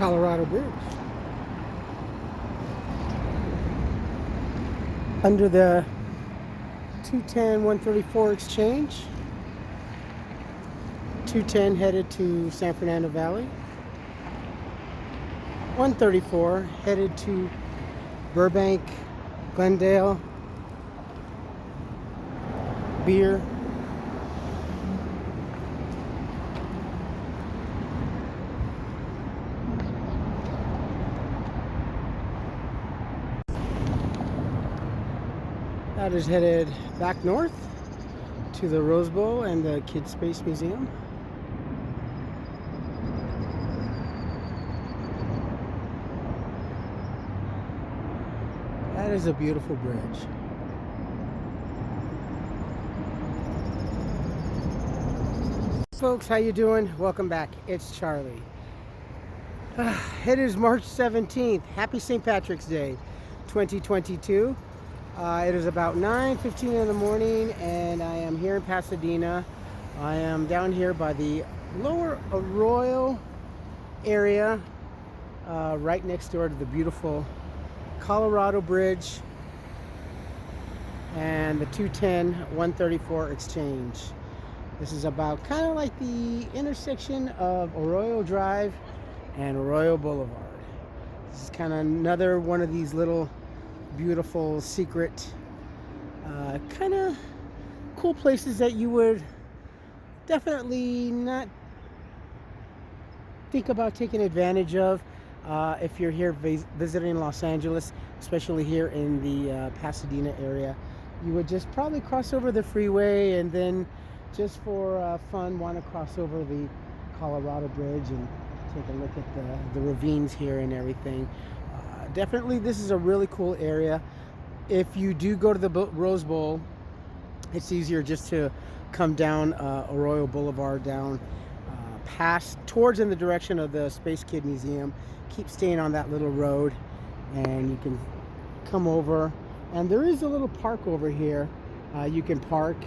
Colorado Bridge. Under the 210-134 exchange. 210 headed to San Fernando Valley. 134 headed to Burbank, Glendale, Beer. That is headed back north to the Rose Bowl and the Kid Space Museum. That is a beautiful bridge. Folks, how you doing? Welcome back. It's Charlie. It is March 17th. Happy St. Patrick's Day 2022. It is about 9:15 in the morning and I am here in Pasadena. I am down here by the lower Arroyo area, right next door to the beautiful Colorado Bridge and the 210-134 exchange. This is about kind of like the intersection of Arroyo Drive and Arroyo Boulevard. This is kind of another one of these little beautiful secret kind of cool places that you would definitely not think about taking advantage of if you're here visiting Los Angeles, especially here in the Pasadena area. You would just probably cross over the freeway and then just for fun want to cross over the Colorado Bridge and take a look at the ravines here and everything. Definitely this is a really cool area. If you do go to the Rose Bowl, it's easier just to come down Arroyo Boulevard down past towards in the direction of the Space Kid Museum. Keep staying on that little road and you can come over, and there is a little park over here. You can park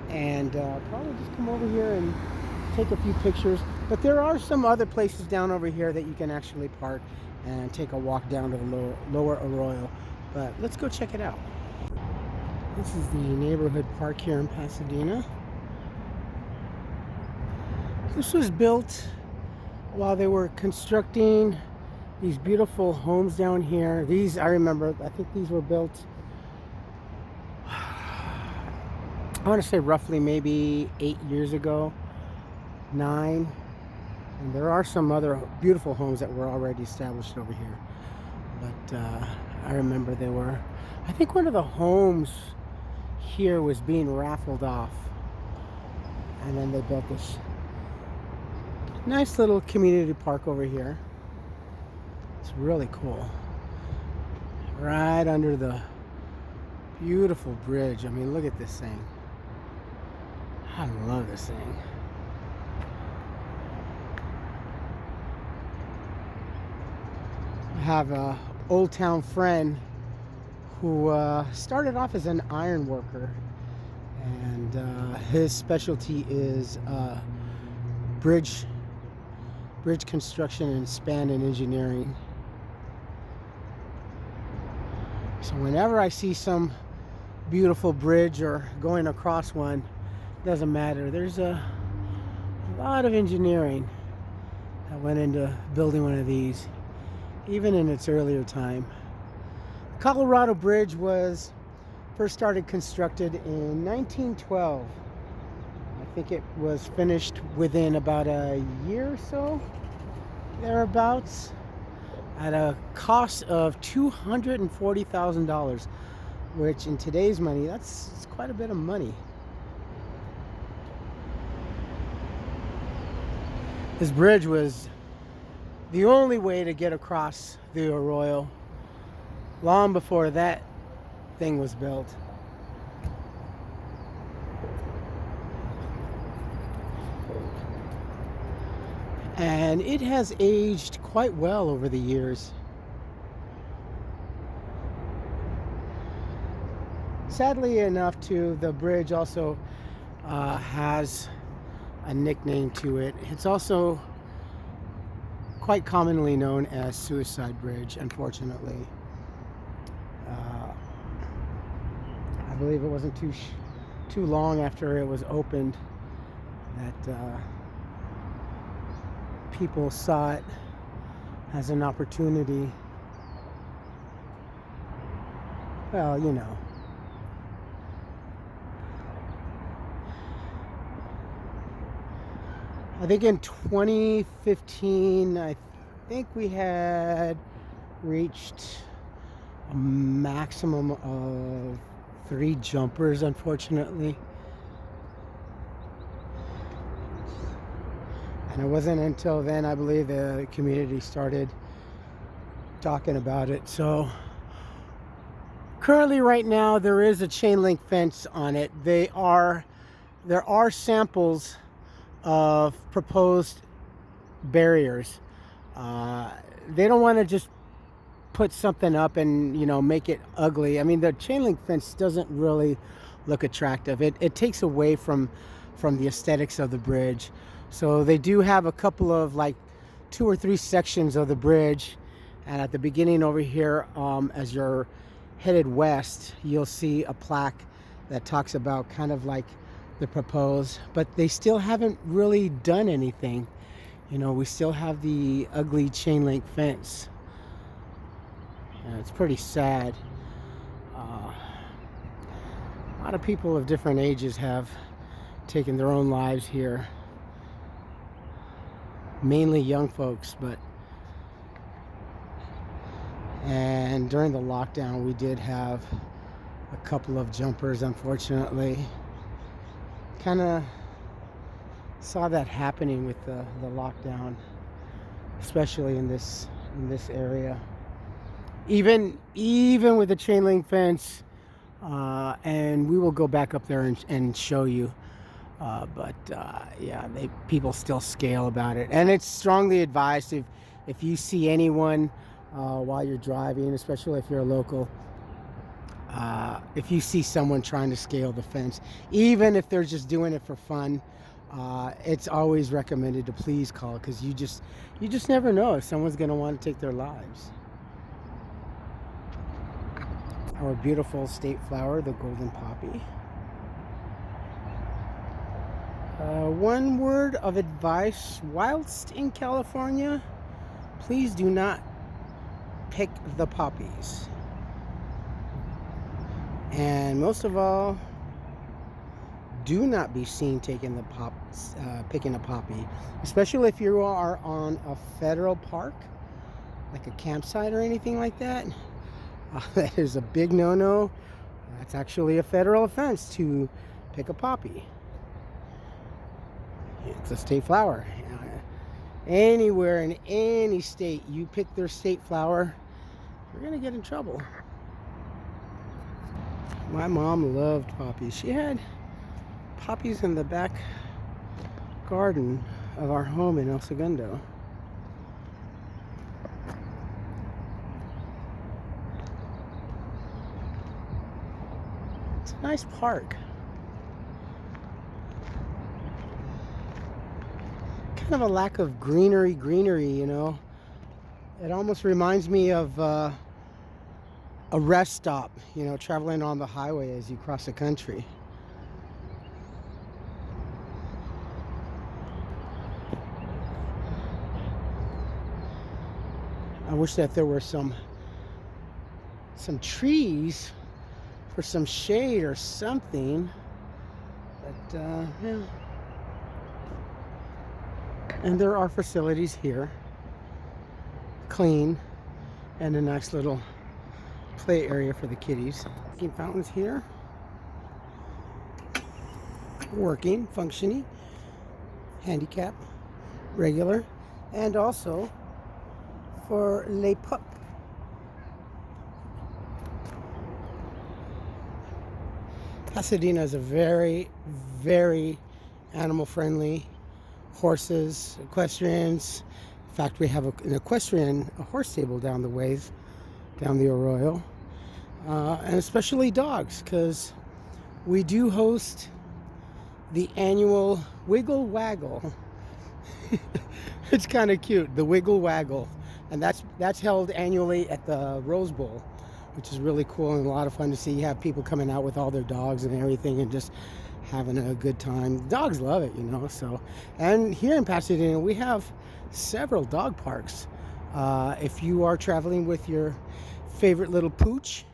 and probably just come over here and take a few pictures, but there are some other places down over here that you can actually park and take a walk down to the lower Arroyo. But let's go check it out. This is the neighborhood park here in Pasadena. This was built while they were constructing these beautiful homes down here. These, I remember, I think these were built, I want to say roughly maybe 8 years ago, 9. And there are some other beautiful homes that were already established over here. But I remember they were, I think one of the homes here was being raffled off. And then they built this nice little community park over here. It's really cool. Right under the beautiful bridge. I mean, look at this thing. I love this thing. I have a old town friend who started off as an iron worker, and his specialty is bridge construction and span and engineering. So whenever I see some beautiful bridge or going across one, doesn't matter. There's a lot of engineering that went into building one of these, even in its earlier time. The Colorado Bridge was first started constructed in 1912. I think it was finished within about a year or so, thereabouts, at a cost of $240,000, which in today's money, that's quite a bit of money. This bridge was the only way to get across the Arroyo long before that thing was built. And it has aged quite well over the years. Sadly enough, too, the bridge also has a nickname to it. It's also quite commonly known as Suicide Bridge, unfortunately. I believe it wasn't too long after it was opened that people saw it as an opportunity. Well, you know. I think in 2015, I think we had reached a maximum of 3 jumpers, unfortunately. And it wasn't until then, I believe, the community started talking about it. So currently right now there is a chain link fence on it. There are samples of proposed barriers. They don't want to just put something up and, you know, make it ugly. I mean, the chain link fence doesn't really look attractive. It takes away from the aesthetics of the bridge. So they do have a couple of like 2 or 3 sections of the bridge, and at the beginning over here, as you're headed west, you'll see a plaque that talks about kind of like the proposed, but they still haven't really done anything. You know, we still have the ugly chain link fence. Yeah, it's pretty sad. A lot of people of different ages have taken their own lives here. Mainly young folks, and during the lockdown we did have a couple of jumpers, unfortunately. Kind of saw that happening with the lockdown, especially in this area. Even with the chain link fence, and we will go back up there and show you. Yeah, people still scale about it, and it's strongly advised if you see anyone while you're driving, especially if you're a local, if you see someone trying to scale the fence, even if they're just doing it for fun, it's always recommended to please call, because you just never know if someone's going to want to take their lives. Our beautiful state flower, the golden poppy. One word of advice: whilst in California, please do not pick the poppies. And most of all, do not be seen taking picking a poppy, especially if you are on a federal park, like a campsite or anything like that. That is a big no-no. That's actually a federal offense to pick a poppy. It's a state flower. Anywhere in any state you pick their state flower, you're gonna get in trouble. My mom loved poppies. She had poppies in the back garden of our home in El Segundo. It's a nice park. Kind of a lack of greenery, you know. It almost reminds me of a rest stop, you know, traveling on the highway as you cross the country. I wish that there were some trees for some shade or something, but yeah. And there are facilities here, clean, and a nice little play area for the kitties. Fountains here, working, functioning, handicap, regular, and also for les pup. Pasadena is a very, very animal friendly. Horses, equestrians. In fact, we have a horse stable down the ways, down the Arroyo, and especially dogs, because we do host the annual Wiggle Waggle It's kind of cute, the Wiggle Waggle, and that's held annually at the Rose Bowl, which is really cool and a lot of fun to see. You have people coming out with all their dogs and everything and just having a good time. The dogs love it, you know. So, and here in Pasadena we have several dog parks. If you are traveling with your favorite little pooch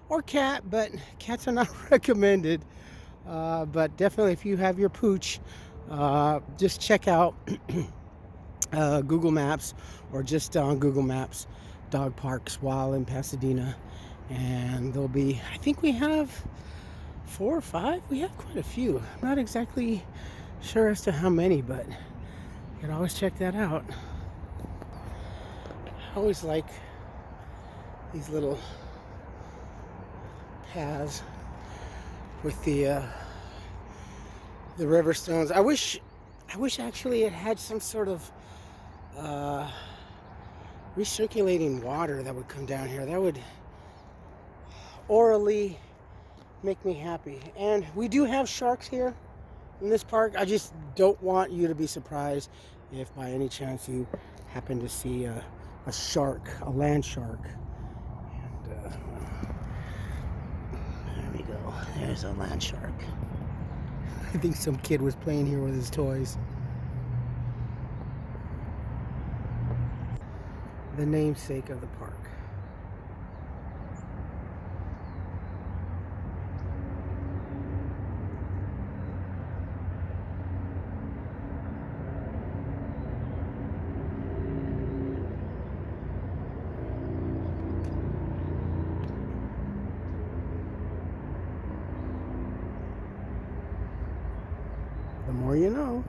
or cat, but cats are not recommended, but definitely if you have your pooch, just check out Google Maps, or just on Google Maps, dog parks while in Pasadena, and there'll be, I think we have 4 or 5. We have quite a few. I'm not exactly sure as to how many, but you can always check that out. I always like these little paths with the river stones. I wish actually it had some sort of recirculating water that would come down here. That would orally make me happy. And we do have sharks here in this park. I just don't want you to be surprised if by any chance you happen to see a shark, a land shark. And there we go. There's a land shark. I think some kid was playing here with his toys. The namesake of the park. The more you know.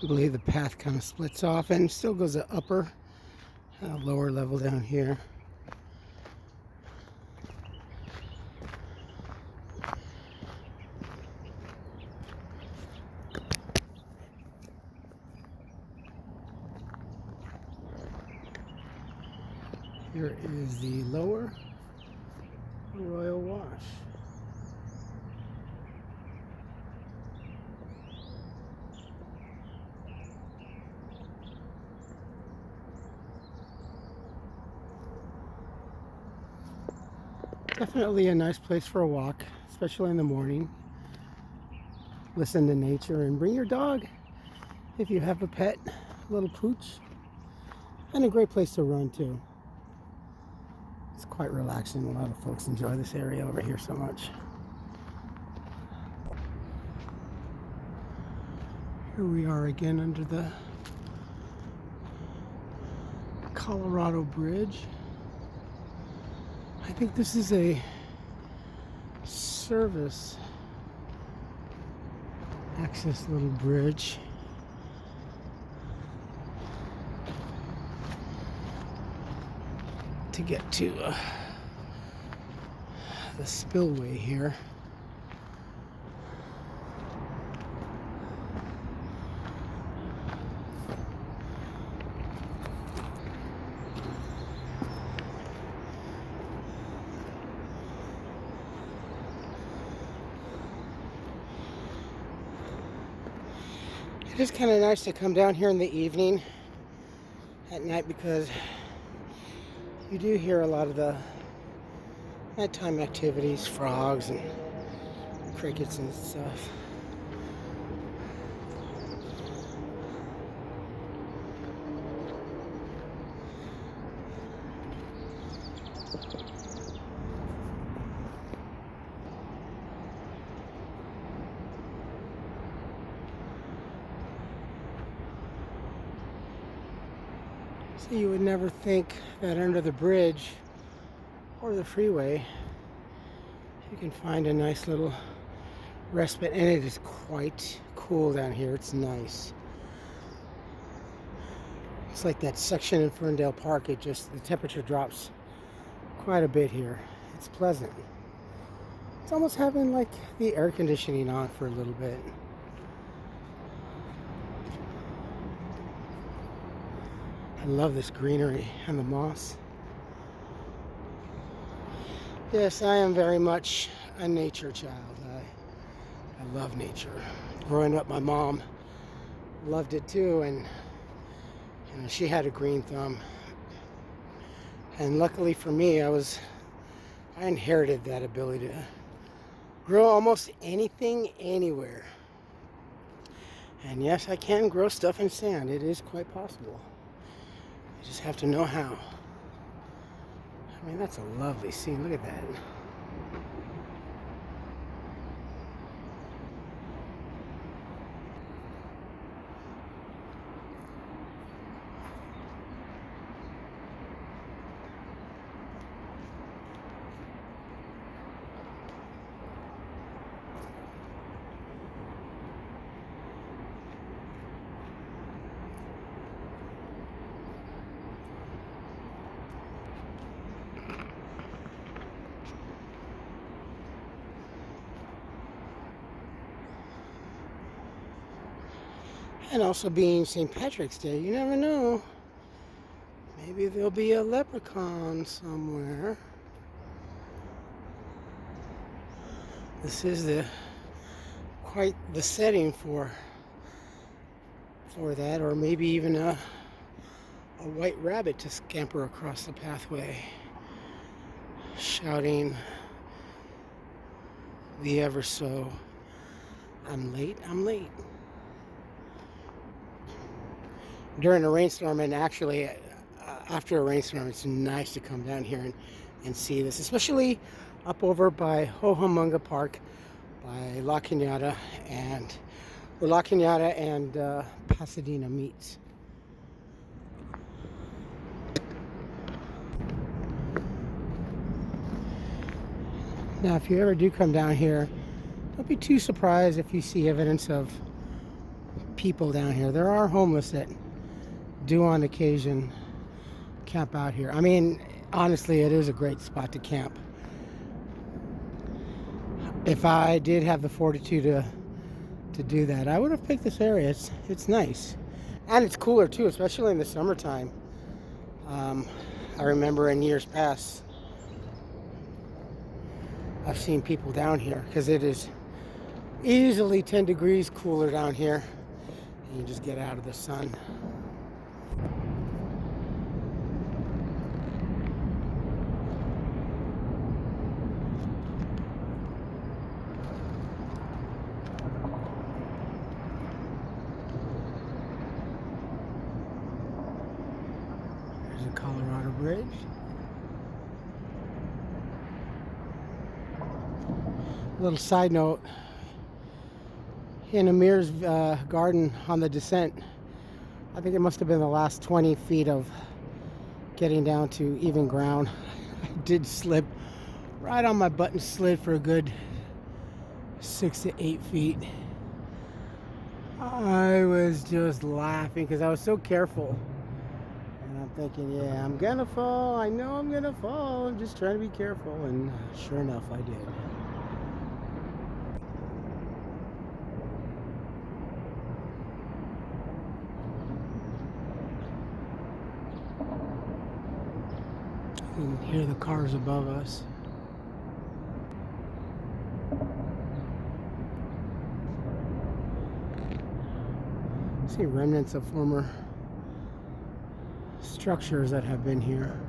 I believe the path kind of splits off and still goes an upper and a lower level down here. Here is the lower Arroyo Wash. Definitely a nice place for a walk, especially in the morning. Listen to nature and bring your dog if you have a pet, a little pooch. And a great place to run too. It's quite relaxing. A lot of folks enjoy this area over here so much. Here we are again under the Colorado Bridge. I think this is a service access little bridge. To get to the spillway here. It is kind of nice to come down here in the evening at night because you do hear a lot of the nighttime activities, frogs and crickets and stuff. So you would never think that under the bridge or the freeway you can find a nice little respite, and it is quite cool down here. It's nice. It's like that section in Ferndale Park. The temperature drops quite a bit here. It's pleasant. It's almost having like the air conditioning on for a little bit. I love this greenery and the moss. Yes, I am very much a nature child. I love nature. Growing up, my mom loved it too, and she had a green thumb. And luckily for me, I inherited that ability to grow almost anything, anywhere. And yes, I can grow stuff in sand. It is quite possible. You just have to know how. I mean, that's a lovely scene. Look at that. And also being St. Patrick's Day, you never know. Maybe there'll be a leprechaun somewhere. This is quite the setting for that, or maybe even a white rabbit to scamper across the pathway, shouting the ever so, "I'm late, I'm late." During a rainstorm, and actually after a rainstorm, it's nice to come down here and see this, especially up over by Hohomunga Park, by La Cañada, and where La Cañada and Pasadena meets. Now, if you ever do come down here, don't be too surprised if you see evidence of people down here. There are homeless that do on occasion camp out here. I mean, honestly, it is a great spot to camp. If I did have the fortitude to do that, I would have picked this area. It's nice, and it's cooler too, especially in the summertime. I remember in years past, I've seen people down here because it is easily 10 degrees cooler down here, and you just get out of the sun. Little side note, in Amir's garden on the descent, I think it must have been the last 20 feet of getting down to even ground. I did slip right on my butt and slid for a good 6 to 8 feet. I was just laughing because I was so careful. And I'm thinking, yeah, I'm gonna fall. I know I'm gonna fall. I'm just trying to be careful. And sure enough, I did. You can hear the cars above us. See remnants of former structures that have been here.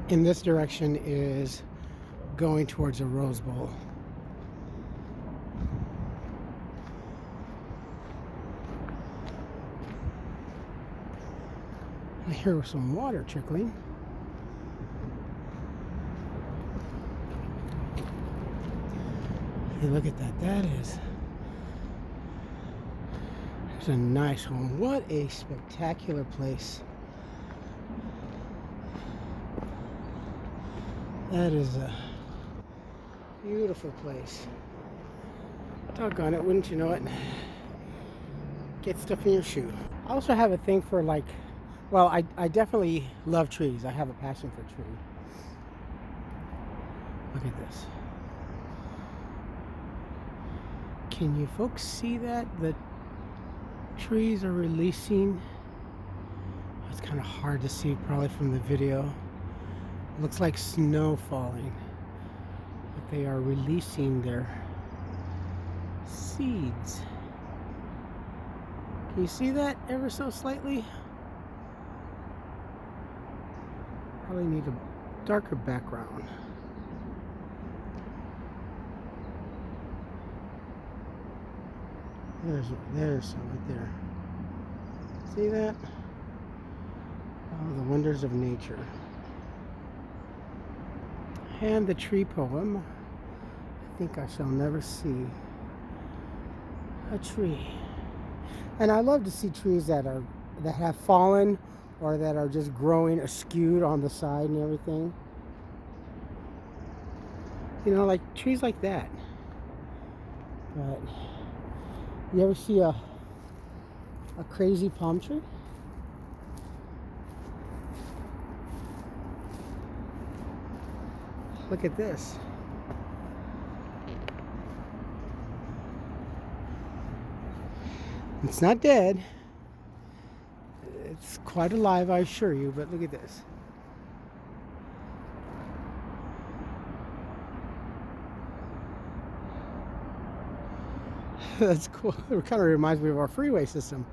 In this direction is going towards a Rose Bowl. I hear some water trickling. Hey, look at that. There's a nice home. What a spectacular place. That is a beautiful place. Doggone it, wouldn't you know it? Get stuff in your shoe. I also have a thing for well, I definitely love trees. I have a passion for trees. Look at this. Can you folks see that? The trees are releasing. It's kind of hard to see probably from the video. It looks like snow falling. But they are releasing their seeds. Can you see that ever so slightly? Probably need a darker background. There's some right there. See that? Oh, the wonders of nature. And the tree poem. I think I shall never see a tree. And I love to see trees that have fallen or that are just growing askew on the side and everything. You know, like trees like that. But you ever see a crazy palm tree? Look at this. It's not dead. It's quite alive, I assure you, but look at this. That's cool. It kind of reminds me of our freeway system.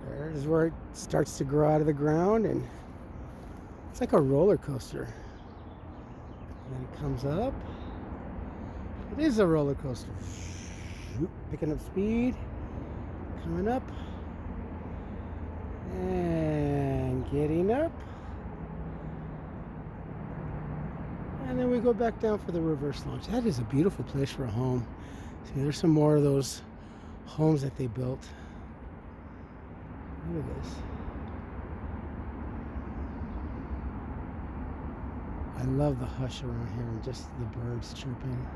There's where it starts to grow out of the ground, and it's like a roller coaster. And then it comes up. It is a roller coaster. Picking up speed, coming up, and getting up. And then we go back down for the reverse launch. That is a beautiful place for a home. See, there's some more of those homes that they built. Look at this. I love the hush around here and just the birds chirping.